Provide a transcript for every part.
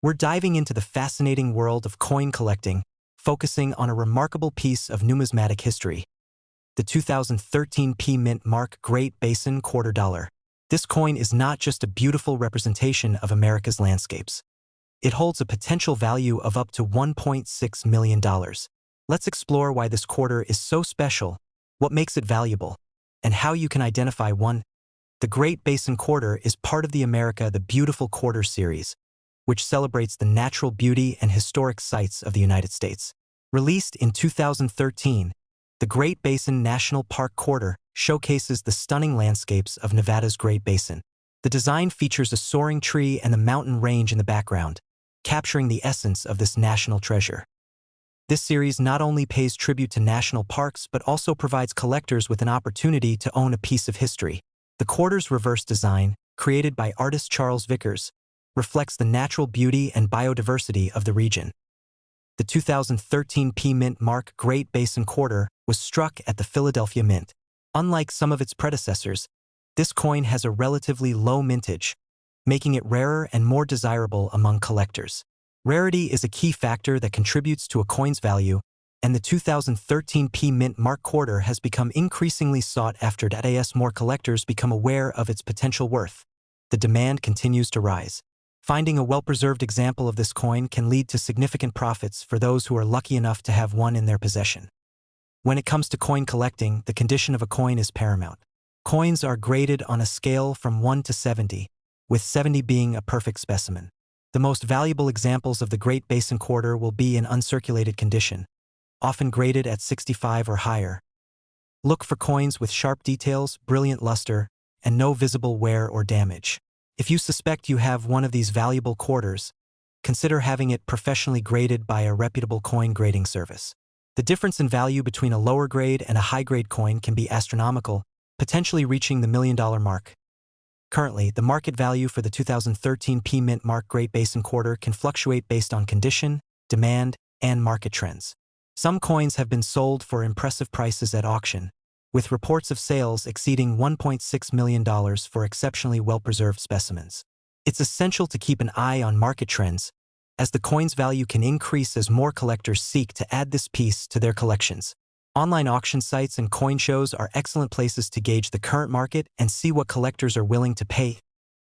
We're diving into the fascinating world of coin collecting, focusing on a remarkable piece of numismatic history, the 2013 P Mint Mark Great Basin Quarter Dollar. This coin is not just a beautiful representation of America's landscapes. It holds a potential value of up to $1.6 million. Let's explore why this quarter is so special, what makes it valuable, and how you can identify one. The Great Basin Quarter is part of the America the Beautiful Quarter series, which celebrates the natural beauty and historic sites of the United States. Released in 2013, the Great Basin National Park Quarter showcases the stunning landscapes of Nevada's Great Basin. The design features a soaring tree and the mountain range in the background, capturing the essence of this national treasure. This series not only pays tribute to national parks but also provides collectors with an opportunity to own a piece of history. The quarter's reverse design, created by artist Charles Vickers, reflects the natural beauty and biodiversity of the region. The 2013 P Mint Mark Great Basin Quarter was struck at the Philadelphia Mint. Unlike some of its predecessors, this coin has a relatively low mintage, making it rarer and more desirable among collectors. Rarity is a key factor that contributes to a coin's value, and the 2013 P Mint Mark Quarter has become increasingly sought after as more collectors become aware of its potential worth. The demand continues to rise. Finding a well-preserved example of this coin can lead to significant profits for those who are lucky enough to have one in their possession. When it comes to coin collecting, the condition of a coin is paramount. Coins are graded on a scale from 1 to 70, with 70 being a perfect specimen. The most valuable examples of the Great Basin Quarter will be in uncirculated condition, often graded at 65 or higher. Look for coins with sharp details, brilliant luster, and no visible wear or damage. If you suspect you have one of these valuable quarters, consider having it professionally graded by a reputable coin grading service. The difference in value between a lower grade and a high-grade coin can be astronomical, potentially reaching the $1 million mark. Currently, the market value for the 2013 P Mint Mark Great Basin Quarter can fluctuate based on condition, demand, and market trends. Some coins have been sold for impressive prices at auction, with reports of sales exceeding $1.6 million for exceptionally well-preserved specimens. It's essential to keep an eye on market trends, as the coin's value can increase as more collectors seek to add this piece to their collections. Online auction sites and coin shows are excellent places to gauge the current market and see what collectors are willing to pay.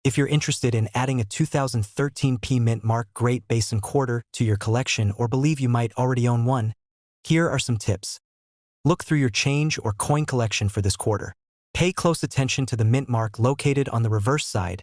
If you're interested in adding a 2013 P Mint Mark Great Basin Quarter to your collection or believe you might already own one, here are some tips. Look through your change or coin collection for this quarter. Pay close attention to the mint mark located on the reverse side,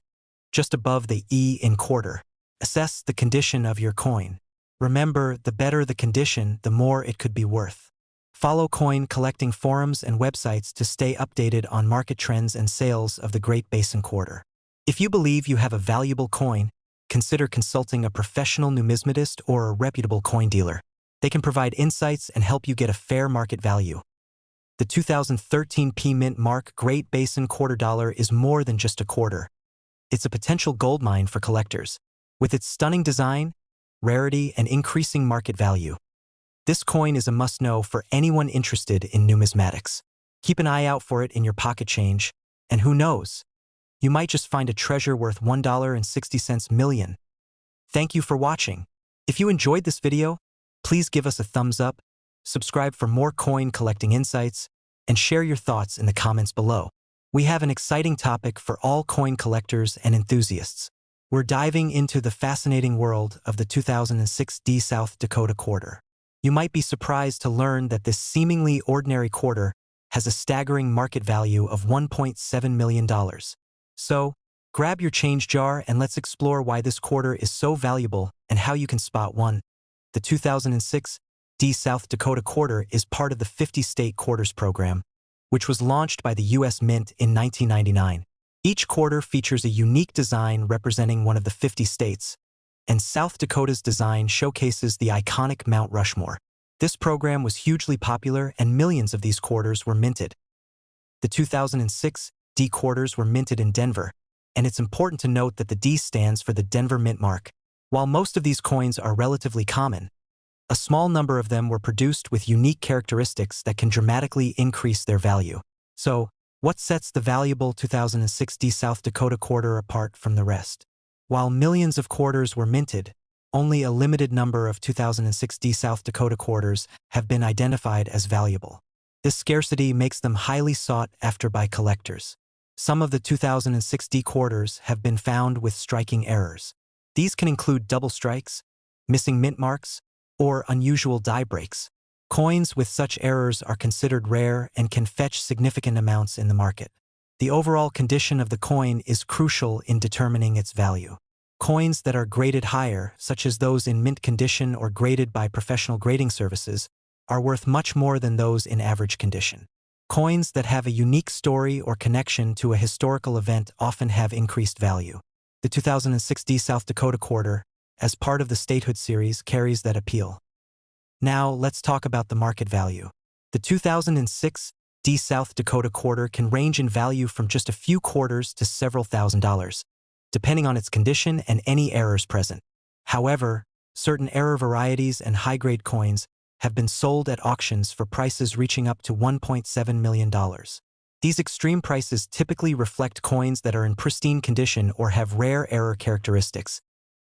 just above the E in quarter. Assess the condition of your coin. Remember, the better the condition, the more it could be worth. Follow coin collecting forums and websites to stay updated on market trends and sales of the Great Basin Quarter. If you believe you have a valuable coin, consider consulting a professional numismatist or a reputable coin dealer. They can provide insights and help you get a fair market value. The 2013 P Mint Mark Great Basin Quarter Dollar is more than just a quarter. It's a potential goldmine for collectors. With its stunning design, rarity, and increasing market value, this coin is a must-know for anyone interested in numismatics. Keep an eye out for it in your pocket change, and who knows, you might just find a treasure worth $1.60 million. Thank you for watching. If you enjoyed this video, please give us a thumbs up, subscribe for more coin collecting insights, and share your thoughts in the comments below. We have an exciting topic for all coin collectors and enthusiasts. We're diving into the fascinating world of the 2006 South Dakota Quarter. You might be surprised to learn that this seemingly ordinary quarter has a staggering market value of $1.7 million. So, grab your change jar and let's explore why this quarter is so valuable and how you can spot one. The 2006 South Dakota Quarter is part of the 50-state quarters program, which was launched by the U.S. Mint in 1999. Each quarter features a unique design representing one of the 50 states, and South Dakota's design showcases the iconic Mount Rushmore. This program was hugely popular and millions of these quarters were minted. The 2006 D quarters were minted in Denver, and it's important to note that the D stands for the Denver Mint Mark. While most of these coins are relatively common, a small number of them were produced with unique characteristics that can dramatically increase their value. So, what sets the valuable 2006 South Dakota Quarter apart from the rest? While millions of quarters were minted, only a limited number of 2006 D South Dakota quarters have been identified as valuable. This scarcity makes them highly sought after by collectors. Some of the 2006 D quarters have been found with striking errors. These can include double strikes, missing mint marks, or unusual die breaks. Coins with such errors are considered rare and can fetch significant amounts in the market. The overall condition of the coin is crucial in determining its value. Coins that are graded higher, such as those in mint condition or graded by professional grading services, are worth much more than those in average condition. Coins that have a unique story or connection to a historical event often have increased value. The 2006 D South Dakota quarter, as part of the statehood series, carries that appeal. Now, let's talk about the market value. The 2006 D South Dakota quarter can range in value from just a few quarters to several $1,000s, depending on its condition and any errors present. However, certain error varieties and high-grade coins have been sold at auctions for prices reaching up to $1.7 million. These extreme prices typically reflect coins that are in pristine condition or have rare error characteristics.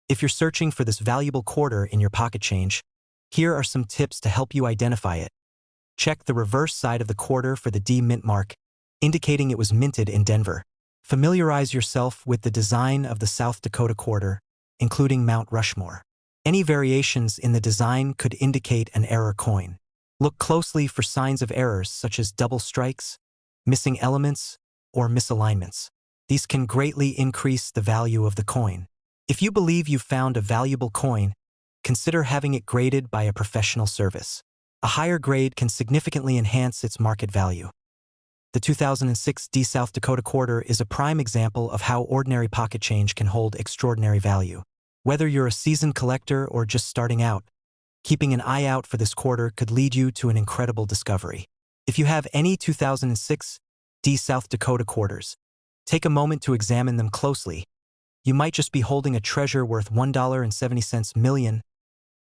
If you're searching for this valuable quarter in your pocket change, here are some tips to help you identify it. Check the reverse side of the quarter for the D mint mark, indicating it was minted in Denver. Familiarize yourself with the design of the South Dakota quarter, including Mount Rushmore. Any variations in the design could indicate an error coin. Look closely for signs of errors such as double strikes, missing elements, or misalignments. These can greatly increase the value of the coin. If you believe you've found a valuable coin, consider having it graded by a professional service. A higher grade can significantly enhance its market value. The 2006 D South Dakota quarter is a prime example of how ordinary pocket change can hold extraordinary value. Whether you're a seasoned collector or just starting out, keeping an eye out for this quarter could lead you to an incredible discovery. If you have any 2006 D South Dakota quarters, take a moment to examine them closely. You might just be holding a treasure worth $1.70 million.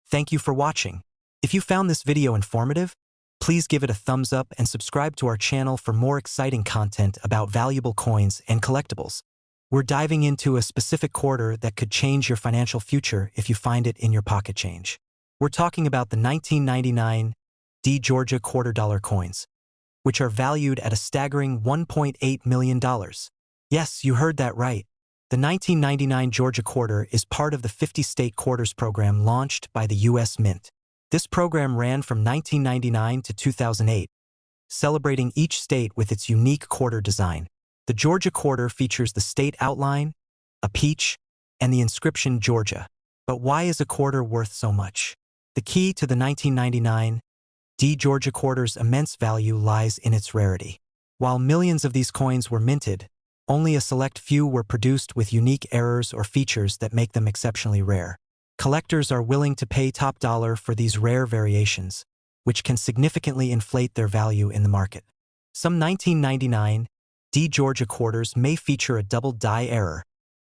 Thank you for watching. If you found this video informative, please give it a thumbs up and subscribe to our channel for more exciting content about valuable coins and collectibles. We're diving into a specific quarter that could change your financial future if you find it in your pocket change. We're talking about the 1999 D Georgia $quarter coins, which are valued at a staggering $1.8 million. Yes, you heard that right. The 1999 Georgia quarter is part of the 50-state quarters program launched by the U.S. Mint. This program ran from 1999 to 2008, celebrating each state with its unique quarter design. The Georgia quarter features the state outline, a peach, and the inscription Georgia. But why is a quarter worth so much? The key to the 1999 D Georgia quarter's immense value lies in its rarity. While millions of these coins were minted, only a select few were produced with unique errors or features that make them exceptionally rare. Collectors are willing to pay top dollar for these rare variations, which can significantly inflate their value in the market. Some 1999 D Georgia quarters may feature a double die error,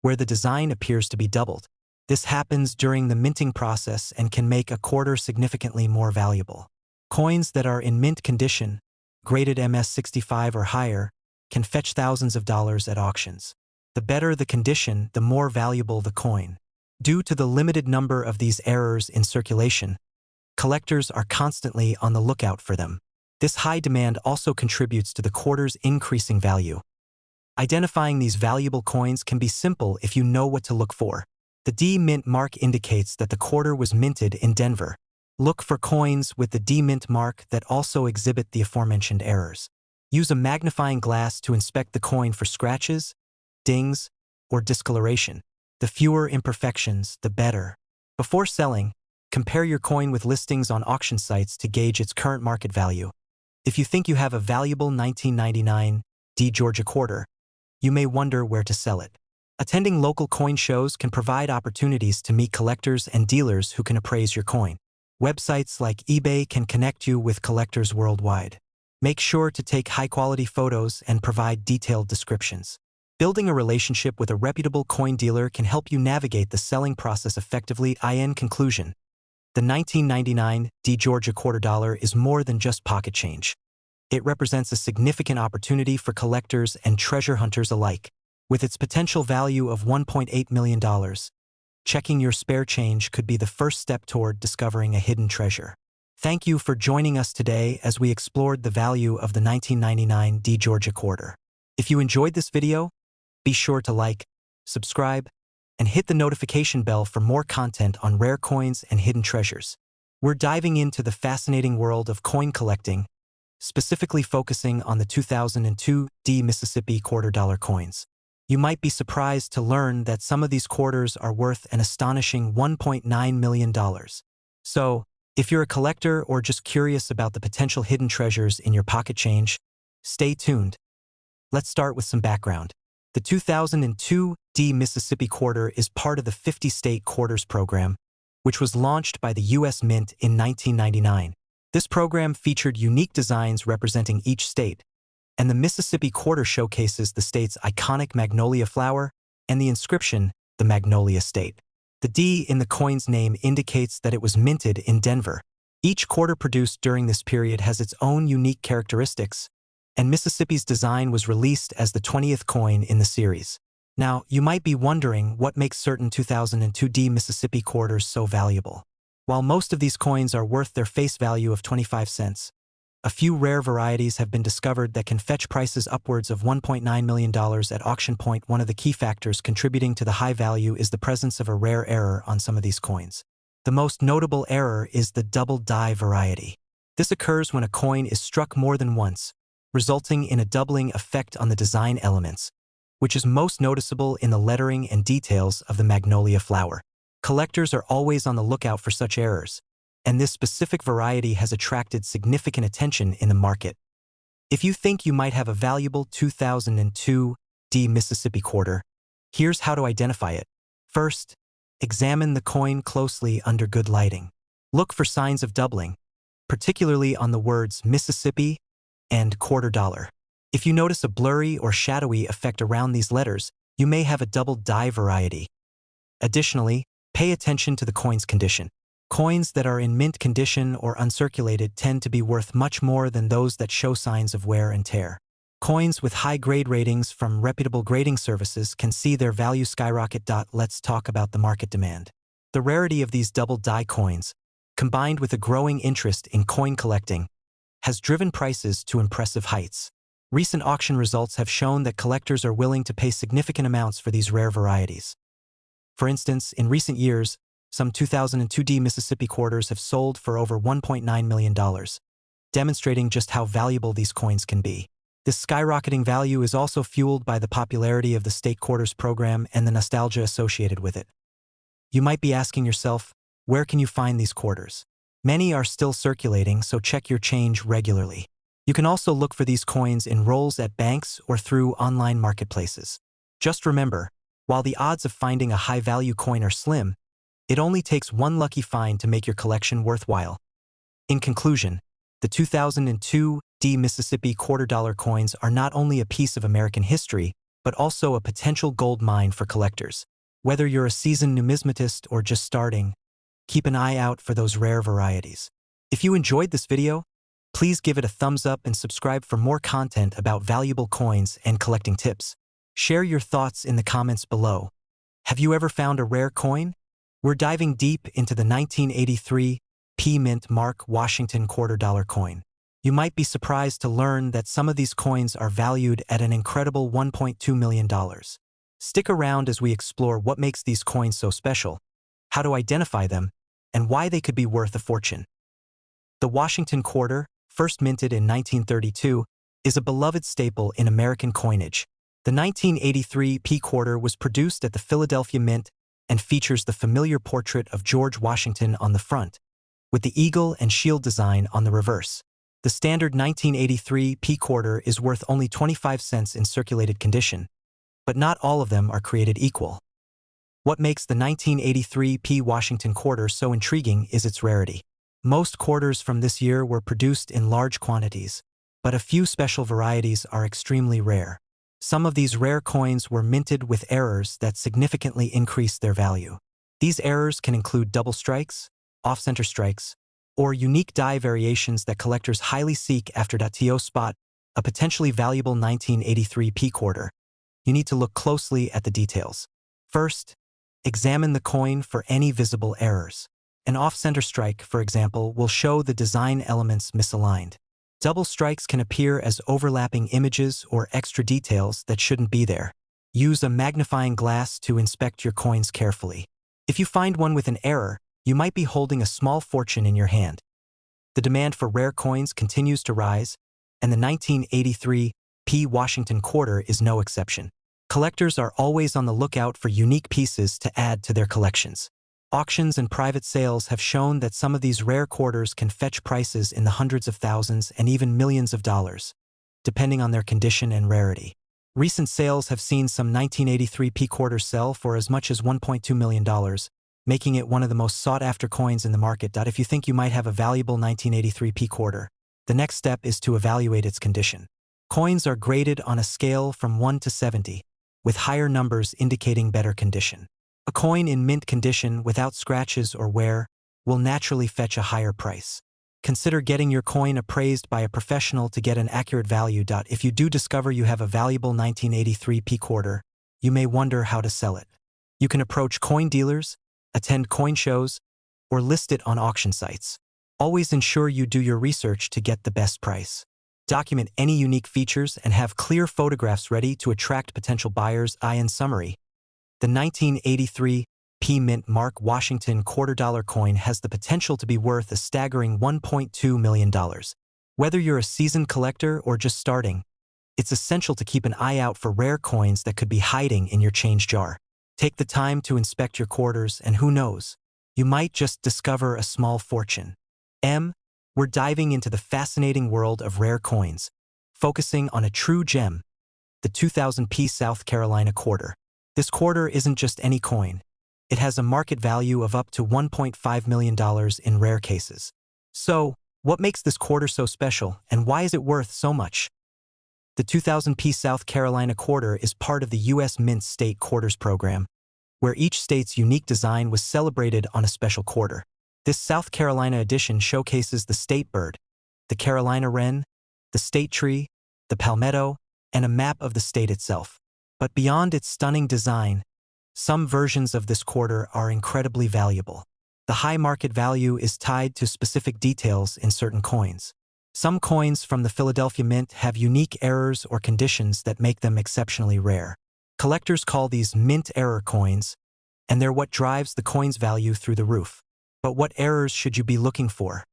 where the design appears to be doubled. This happens during the minting process and can make a quarter significantly more valuable. Coins that are in mint condition, graded MS-65 or higher, can fetch thousands of dollars at auctions. The better the condition, the more valuable the coin. Due to the limited number of these errors in circulation, collectors are constantly on the lookout for them. This high demand also contributes to the quarter's increasing value. Identifying these valuable coins can be simple if you know what to look for. The D mint mark indicates that the quarter was minted in Denver. Look for coins with the D mint mark that also exhibit the aforementioned errors. Use a magnifying glass to inspect the coin for scratches, dings, or discoloration. The fewer imperfections, the better. Before selling, compare your coin with listings on auction sites to gauge its current market value. If you think you have a valuable 1999 D Georgia quarter, you may wonder where to sell it. Attending local coin shows can provide opportunities to meet collectors and dealers who can appraise your coin. Websites like eBay can connect you with collectors worldwide. Make sure to take high-quality photos and provide detailed descriptions. Building a relationship with a reputable coin dealer can help you navigate the selling process effectively. In conclusion, the 1999 D Georgia $quarter is more than just pocket change. It represents a significant opportunity for collectors and treasure hunters alike. With its potential value of $1.8 million, checking your spare change could be the first step toward discovering a hidden treasure. Thank you for joining us today as we explored the value of the 1999 D Georgia quarter. If you enjoyed this video, be sure to like, subscribe, and hit the notification bell for more content on rare coins and hidden treasures. We're diving into the fascinating world of coin collecting, specifically focusing on the 2002 D Mississippi $quarter coins. You might be surprised to learn that some of these quarters are worth an astonishing $1.9 million. So, if you're a collector or just curious about the potential hidden treasures in your pocket change, stay tuned. Let's start with some background. The 2002 D Mississippi quarter is part of the 50-state quarters program, which was launched by the U.S. Mint in 1999. This program featured unique designs representing each state, and the Mississippi quarter showcases the state's iconic magnolia flower and the inscription, "The Magnolia State." The D in the coin's name indicates that it was minted in Denver. Each quarter produced during this period has its own unique characteristics, and Mississippi's design was released as the 20th coin in the series. Now, you might be wondering what makes certain 2002 D Mississippi quarters so valuable. While most of these coins are worth their face value of 25 cents, a few rare varieties have been discovered that can fetch prices upwards of $1.9 million at auction point. One of the key factors contributing to the high value is the presence of a rare error on some of these coins. The most notable error is the double die variety. This occurs when a coin is struck more than once, resulting in a doubling effect on the design elements, which is most noticeable in the lettering and details of the magnolia flower. Collectors are always on the lookout for such errors, and this specific variety has attracted significant attention in the market. If you think you might have a valuable 2002 D Mississippi quarter, here's how to identify it. First, examine the coin closely under good lighting. Look for signs of doubling, particularly on the words Mississippi and $quarter. If you notice a blurry or shadowy effect around these letters, you may have a double die variety. Additionally, pay attention to the coin's condition. Coins that are in mint condition or uncirculated tend to be worth much more than those that show signs of wear and tear. Coins with high grade ratings from reputable grading services can see their value skyrocket. Let's talk about the market demand. The rarity of these double die coins, combined with a growing interest in coin collecting, has driven prices to impressive heights. Recent auction results have shown that collectors are willing to pay significant amounts for these rare varieties. For instance, in recent years, some 2002 D Mississippi quarters have sold for over $1.9 million, demonstrating just how valuable these coins can be. This skyrocketing value is also fueled by the popularity of the state quarters program and the nostalgia associated with it. You might be asking yourself, where can you find these quarters? Many are still circulating, so check your change regularly. You can also look for these coins in rolls at banks or through online marketplaces. Just remember, while the odds of finding a high-value coin are slim, it only takes one lucky find to make your collection worthwhile. In conclusion, the 2002 D Mississippi $quarter coins are not only a piece of American history, but also a potential gold mine for collectors. Whether you're a seasoned numismatist or just starting, keep an eye out for those rare varieties. If you enjoyed this video, please give it a thumbs up and subscribe for more content about valuable coins and collecting tips. Share your thoughts in the comments below. Have you ever found a rare coin? We're diving deep into the 1983 P Mint Mark Washington $quarter coin. You might be surprised to learn that some of these coins are valued at an incredible $1.2 million. Stick around as we explore what makes these coins so special, how to identify them, and why they could be worth a fortune. The Washington quarter, first minted in 1932, is a beloved staple in American coinage. The 1983 P quarter was produced at the Philadelphia Mint and features the familiar portrait of George Washington on the front, with the eagle and shield design on the reverse. The standard 1983 P quarter is worth only 25 cents in circulated condition, but not all of them are created equal. What makes the 1983 P Washington quarter so intriguing is its rarity. Most quarters from this year were produced in large quantities, but a few special varieties are extremely rare. Some of these rare coins were minted with errors that significantly increased their value. These errors can include double strikes, off-center strikes, or unique die variations that collectors highly seek after. To spot a potentially valuable 1983 P quarter, you need to look closely at the details. First, Examine the coin for any visible errors. An off-center strike, for example, will show the design elements misaligned. Double strikes can appear as overlapping images or extra details that shouldn't be there. Use a magnifying glass to inspect your coins carefully. If you find one with an error, you might be holding a small fortune in your hand. The demand for rare coins continues to rise, and the 1983 P. Washington quarter is no exception. Collectors are always on the lookout for unique pieces to add to their collections. Auctions and private sales have shown that some of these rare quarters can fetch prices in the hundreds of thousands and even millions of dollars, depending on their condition and rarity. Recent sales have seen some 1983 P quarters sell for as much as $1.2 million, making it one of the most sought-after coins in the market. If you think you might have a valuable 1983 P quarter, the next step is to evaluate its condition. Coins are graded on a scale from 1 to 70, with higher numbers indicating better condition. A coin in mint condition without scratches or wear will naturally fetch a higher price. Consider getting your coin appraised by a professional to get an accurate value. If you do discover you have a valuable 1983 P quarter, you may wonder how to sell it. You can approach coin dealers, attend coin shows, or list it on auction sites. Always ensure you do your research to get the best price. Document any unique features and have clear photographs ready to attract potential buyers. In summary, the 1983 P Mint Mark Washington $quarter coin has the potential to be worth a staggering $1.2 million. Whether you're a seasoned collector or just starting, it's essential to keep an eye out for rare coins that could be hiding in your change jar. Take the time to inspect your quarters, and who knows, you might just discover a small fortune. We're diving into the fascinating world of rare coins, focusing on a true gem, the 2000 P South Carolina quarter. This quarter isn't just any coin. It has a market value of up to $1.5 million in rare cases. So, what makes this quarter so special, and why is it worth so much? The 2000 P South Carolina quarter is part of the U.S. Mint State Quarters program, where each state's unique design was celebrated on a special quarter. This South Carolina edition showcases the state bird, the Carolina wren, the state tree, the palmetto, and a map of the state itself. But beyond its stunning design, some versions of this quarter are incredibly valuable. The high market value is tied to specific details in certain coins. Some coins from the Philadelphia Mint have unique errors or conditions that make them exceptionally rare. Collectors call these mint error coins, and they're what drives the coin's value through the roof. But what errors should you be looking for?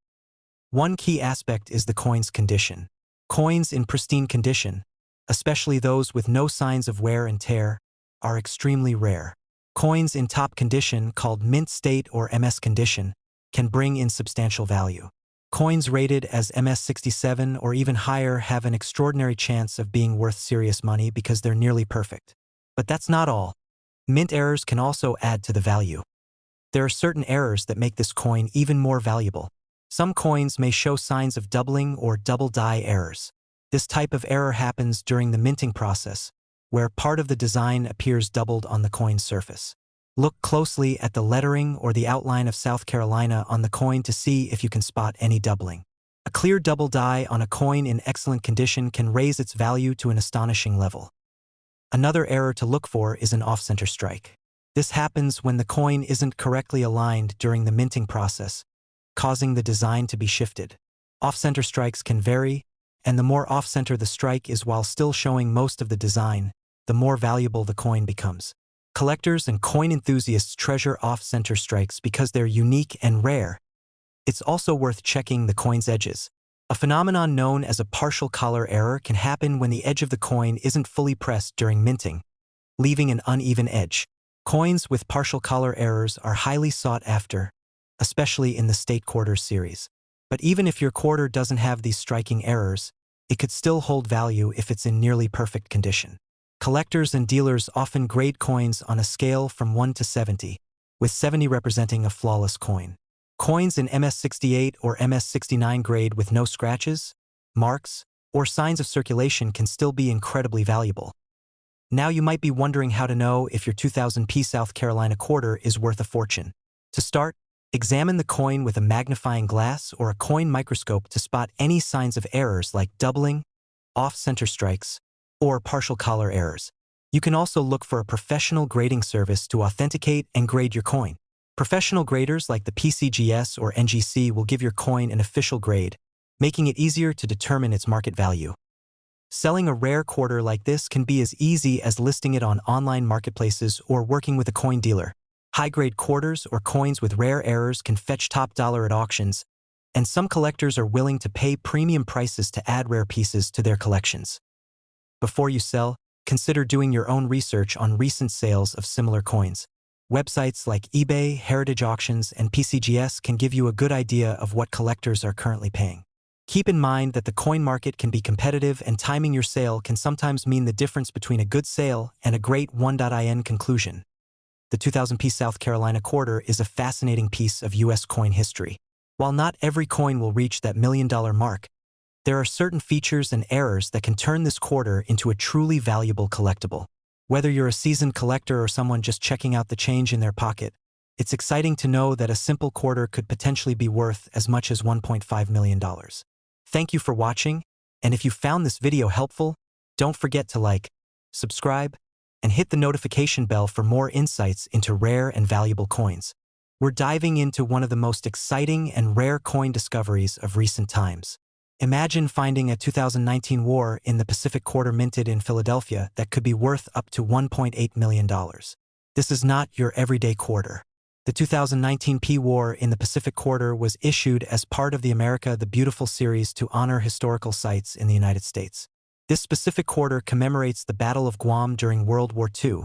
One key aspect is the coin's condition. Coins in pristine condition, especially those with no signs of wear and tear, are extremely rare. Coins in top condition, called mint state or MS condition, can bring in substantial value. Coins rated as MS 67 or even higher have an extraordinary chance of being worth serious money because they're nearly perfect. But that's not all. Mint errors can also add to the value. There are certain errors that make this coin even more valuable. Some coins may show signs of doubling or double die errors. This type of error happens during the minting process, where part of the design appears doubled on the coin's surface. Look closely at the lettering or the outline of South Carolina on the coin to see if you can spot any doubling. A clear double die on a coin in excellent condition can raise its value to an astonishing level. Another error to look for is an off-center strike. This happens when the coin isn't correctly aligned during the minting process, causing the design to be shifted. Off-center strikes can vary, and the more off-center the strike is while still showing most of the design, the more valuable the coin becomes. Collectors and coin enthusiasts treasure off-center strikes because they're unique and rare. It's also worth checking the coin's edges. A phenomenon known as a partial collar error can happen when the edge of the coin isn't fully pressed during minting, leaving an uneven edge. Coins with partial collar errors are highly sought after, especially in the State Quarters series. But even if your quarter doesn't have these striking errors, it could still hold value if it's in nearly perfect condition. Collectors and dealers often grade coins on a scale from 1 to 70, with 70 representing a flawless coin. Coins in MS68 or MS69 grade with no scratches, marks, or signs of circulation can still be incredibly valuable. Now you might be wondering how to know if your 2000 P South Carolina quarter is worth a fortune. To start, examine the coin with a magnifying glass or a coin microscope to spot any signs of errors like doubling, off-center strikes, or partial collar errors. You can also look for a professional grading service to authenticate and grade your coin. Professional graders like the PCGS or NGC will give your coin an official grade, making it easier to determine its market value. Selling a rare quarter like this can be as easy as listing it on online marketplaces or working with a coin dealer. High-grade quarters or coins with rare errors can fetch top dollar at auctions, and some collectors are willing to pay premium prices to add rare pieces to their collections. Before you sell, consider doing your own research on recent sales of similar coins. Websites like eBay, Heritage Auctions, and PCGS can give you a good idea of what collectors are currently paying. Keep in mind that the coin market can be competitive, and timing your sale can sometimes mean the difference between a good sale and a great 1.in conclusion. The 2000p South Carolina quarter is a fascinating piece of U.S. coin history. While not every coin will reach that $1 million mark, there are certain features and errors that can turn this quarter into a truly valuable collectible. Whether you're a seasoned collector or someone just checking out the change in their pocket, it's exciting to know that a simple quarter could potentially be worth as much as $1.5 million. Thank you for watching, and if you found this video helpful, don't forget to like, subscribe, and hit the notification bell for more insights into rare and valuable coins. We're diving into one of the most exciting and rare coin discoveries of recent times. Imagine finding a 2019 war in the Pacific quarter minted in Philadelphia that could be worth up to $1.8 million. This is not your everyday quarter. The 2019 P War in the Pacific quarter was issued as part of the America the Beautiful series to honor historical sites in the United States. This specific quarter commemorates the Battle of Guam during World War II,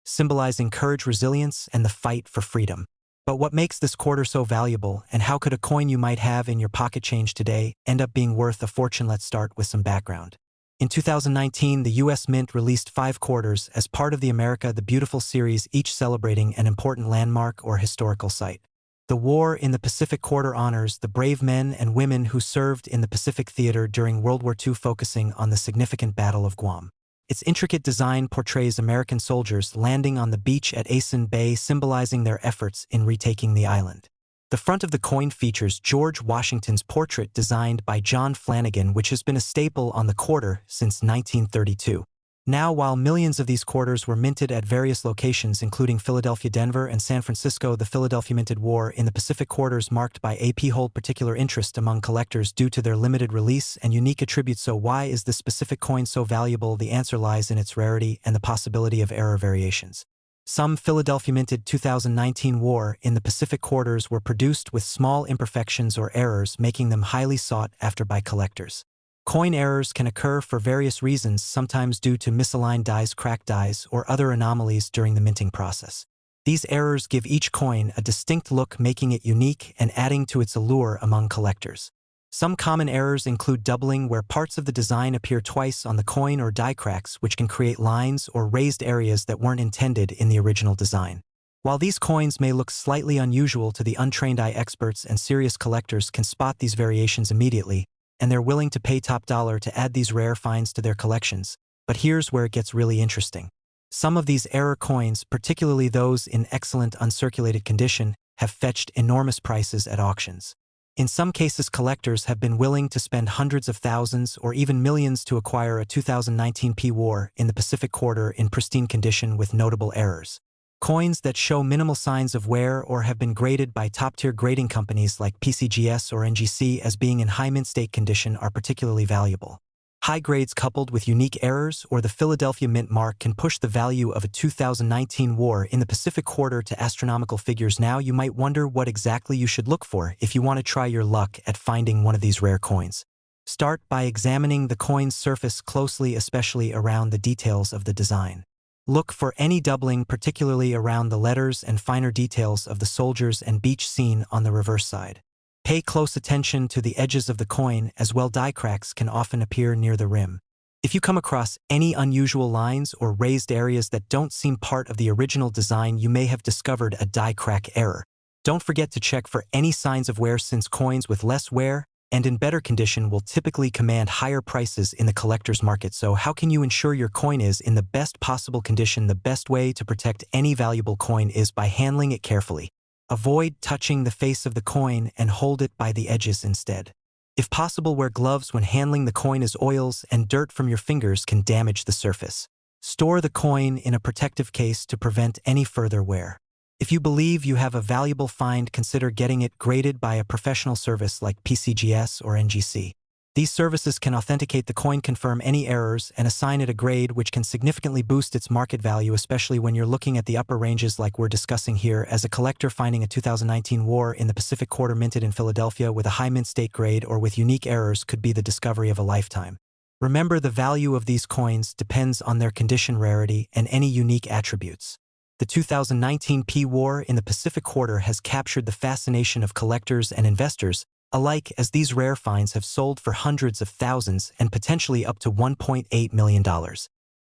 symbolizing courage, resilience, and the fight for freedom. But what makes this quarter so valuable, and how could a coin you might have in your pocket change today end up being worth a fortune? Let's start with some background. In 2019, the U.S. Mint released 5 quarters as part of the America the Beautiful series, each celebrating an important landmark or historical site. The war in the Pacific quarter honors the brave men and women who served in the Pacific theater during World War II, focusing on the significant Battle of Guam. Its intricate design portrays American soldiers landing on the beach at Asin Bay, symbolizing their efforts in retaking the island. The front of the coin features George Washington's portrait designed by John Flanagan, which has been a staple on the quarter since 1932. Now, while millions of these quarters were minted at various locations including Philadelphia, Denver, and San Francisco, the Philadelphia minted war in the Pacific quarters marked by AP hold particular interest among collectors due to their limited release and unique attributes. So why is this specific coin so valuable? The answer lies in its rarity and the possibility of error variations. Some Philadelphia minted 2019 war in the Pacific quarters were produced with small imperfections or errors, making them highly sought after by collectors. Coin errors can occur for various reasons, sometimes due to misaligned dies, cracked dies, or other anomalies during the minting process. These errors give each coin a distinct look, making it unique and adding to its allure among collectors. Some common errors include doubling, where parts of the design appear twice on the coin, or die cracks, which can create lines or raised areas that weren't intended in the original design. While these coins may look slightly unusual to the untrained eye, experts and serious collectors can spot these variations immediately, and they're willing to pay top dollar to add these rare finds to their collections. But here's where it gets really interesting. Some of these error coins, particularly those in excellent uncirculated condition, have fetched enormous prices at auctions. In some cases, collectors have been willing to spend hundreds of thousands or even millions to acquire a 2019 P War in the Pacific quarter in pristine condition with notable errors. Coins that show minimal signs of wear or have been graded by top-tier grading companies like PCGS or NGC as being in high mint state condition are particularly valuable. High grades coupled with unique errors or the Philadelphia Mint mark can push the value of a 2019 war in the Pacific quarter to astronomical figures. Now, you might wonder what exactly you should look for if you want to try your luck at finding one of these rare coins. Start by examining the coin's surface closely, especially around the details of the design. Look for any doubling, particularly around the letters and finer details of the soldiers and beach scene on the reverse side. Pay close attention to the edges of the coin as well. Die cracks can often appear near the rim. If you come across any unusual lines or raised areas that don't seem part of the original design, you may have discovered a die crack error. Don't forget to check for any signs of wear, since coins with less wear and in better condition will typically command higher prices in the collector's market. So how can you ensure your coin is in the best possible condition? The best way to protect any valuable coin is by handling it carefully. Avoid touching the face of the coin and hold it by the edges instead. If possible, wear gloves when handling the coin, as oils and dirt from your fingers can damage the surface. Store the coin in a protective case to prevent any further wear. If you believe you have a valuable find, consider getting it graded by a professional service like PCGS or NGC. These services can authenticate the coin, confirm any errors, and assign it a grade which can significantly boost its market value, especially when you're looking at the upper ranges like we're discussing here. As a collector, finding a 2019 War in the Pacific Quarter minted in Philadelphia with a high mint state grade or with unique errors could be the discovery of a lifetime. Remember, the value of these coins depends on their condition, rarity, and any unique attributes. The 2019 P War in the Pacific Quarter has captured the fascination of collectors and investors alike, as these rare finds have sold for hundreds of thousands and potentially up to $1.8 million.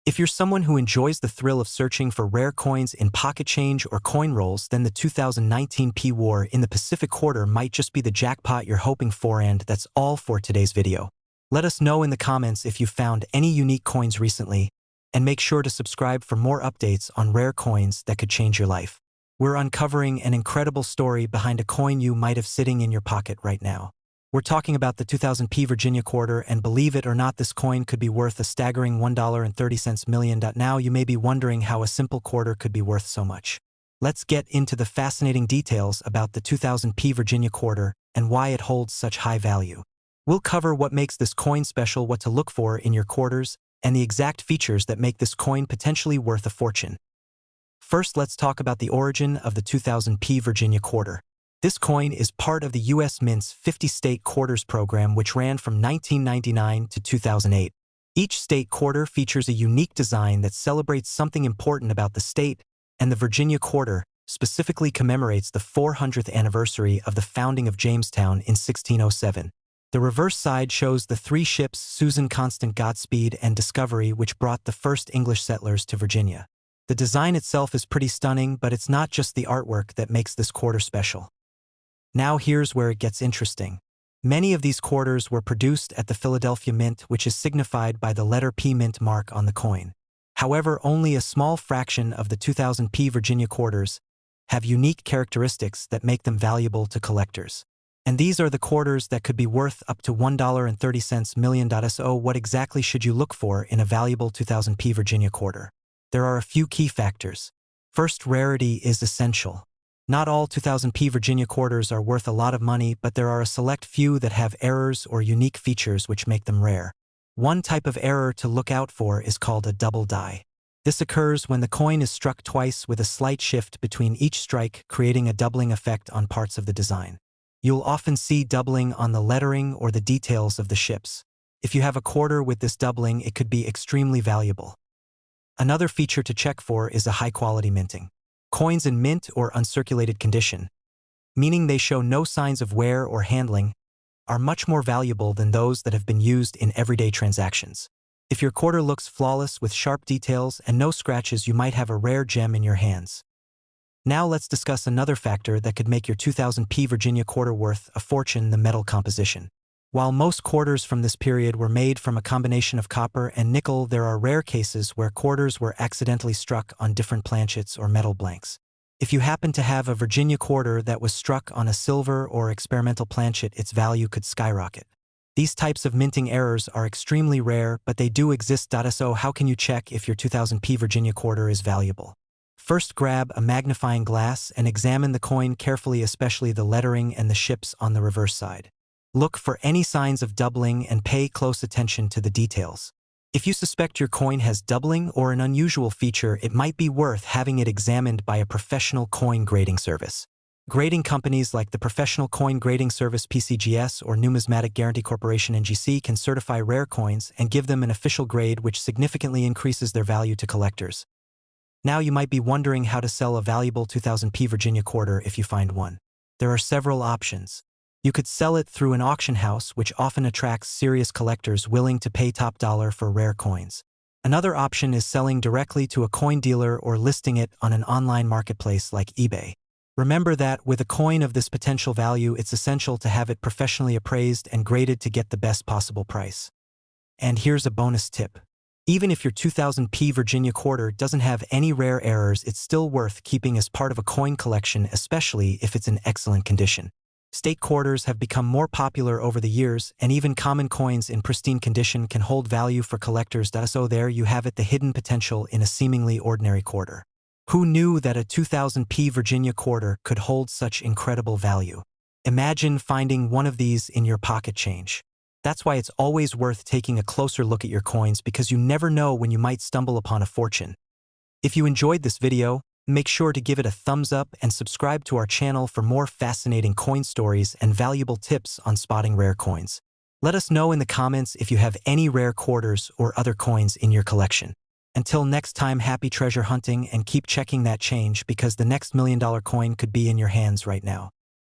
If you're someone who enjoys the thrill of searching for rare coins in pocket change or coin rolls, then the 2019 P War in the Pacific Quarter might just be the jackpot you're hoping for. And that's all for today's video. Let us know in the comments if you found any unique coins recently, and make sure to subscribe for more updates on rare coins that could change your life. We're uncovering an incredible story behind a coin you might have sitting in your pocket right now. We're talking about the 2000 P Virginia Quarter, and believe it or not, this coin could be worth a staggering $1.30 million. Now you may be wondering how a simple quarter could be worth so much. Let's get into the fascinating details about the 2000 P Virginia Quarter and why it holds such high value. We'll cover what makes this coin special, what to look for in your quarters, and the exact features that make this coin potentially worth a fortune. First, let's talk about the origin of the 2000 P Virginia Quarter. This coin is part of the U.S. Mint's 50 state quarters program, which ran from 1999 to 2008. Each state quarter features a unique design that celebrates something important about the state, and the Virginia Quarter specifically commemorates the 400th anniversary of the founding of Jamestown in 1607. The reverse side shows the three ships Susan, Constant, Godspeed, and Discovery, which brought the first English settlers to Virginia. The design itself is pretty stunning, but it's not just the artwork that makes this quarter special. Now here's where it gets interesting. Many of these quarters were produced at the Philadelphia Mint, which is signified by the letter P mint mark on the coin. However, only a small fraction of the 2000 P Virginia quarters have unique characteristics that make them valuable to collectors. And these are the quarters that could be worth up to $1.30 million. So what exactly should you look for in a valuable 2000 P Virginia quarter? There are a few key factors. First, rarity is essential. Not all 2000 P Virginia quarters are worth a lot of money, but there are a select few that have errors or unique features which make them rare. One type of error to look out for is called a double die. This occurs when the coin is struck twice with a slight shift between each strike, creating a doubling effect on parts of the design. You'll often see doubling on the lettering or the details of the ships. If you have a quarter with this doubling, it could be extremely valuable. Another feature to check for is a high-quality minting. Coins in mint or uncirculated condition, meaning they show no signs of wear or handling, are much more valuable than those that have been used in everyday transactions. If your quarter looks flawless with sharp details and no scratches, you might have a rare gem in your hands. Now let's discuss another factor that could make your 2000 P Virginia quarter worth a fortune: the metal composition. While most quarters from this period were made from a combination of copper and nickel, there are rare cases where quarters were accidentally struck on different planchets or metal blanks. If you happen to have a Virginia quarter that was struck on a silver or experimental planchet, its value could skyrocket. These types of minting errors are extremely rare, but they do exist. So how can you check if your 2000 P Virginia quarter is valuable? First, grab a magnifying glass and examine the coin carefully, especially the lettering and the ships on the reverse side. Look for any signs of doubling and pay close attention to the details. If you suspect your coin has doubling or an unusual feature, it might be worth having it examined by a professional coin grading service. Grading companies like the Professional Coin Grading Service (PCGS) or Numismatic Guarantee Corporation (NGC) can certify rare coins and give them an official grade, which significantly increases their value to collectors. Now you might be wondering how to sell a valuable 2000 P Virginia quarter if you find one. There are several options. You could sell it through an auction house, which often attracts serious collectors willing to pay top dollar for rare coins. Another option is selling directly to a coin dealer or listing it on an online marketplace like eBay. Remember that with a coin of this potential value, it's essential to have it professionally appraised and graded to get the best possible price. And here's a bonus tip. Even if your 2000 P Virginia quarter doesn't have any rare errors, it's still worth keeping as part of a coin collection, especially if it's in excellent condition. State quarters have become more popular over the years, and even common coins in pristine condition can hold value for collectors. So there you have it, the hidden potential in a seemingly ordinary quarter. Who knew that a 2000p Virginia quarter could hold such incredible value? Imagine finding one of these in your pocket change. That's why it's always worth taking a closer look at your coins, because you never know when you might stumble upon a fortune. If you enjoyed this video, make sure to give it a thumbs up and subscribe to our channel for more fascinating coin stories and valuable tips on spotting rare coins. Let us know in the comments if you have any rare quarters or other coins in your collection. Until next time, happy treasure hunting and keep checking that change, because the next $1 million coin could be in your hands right now.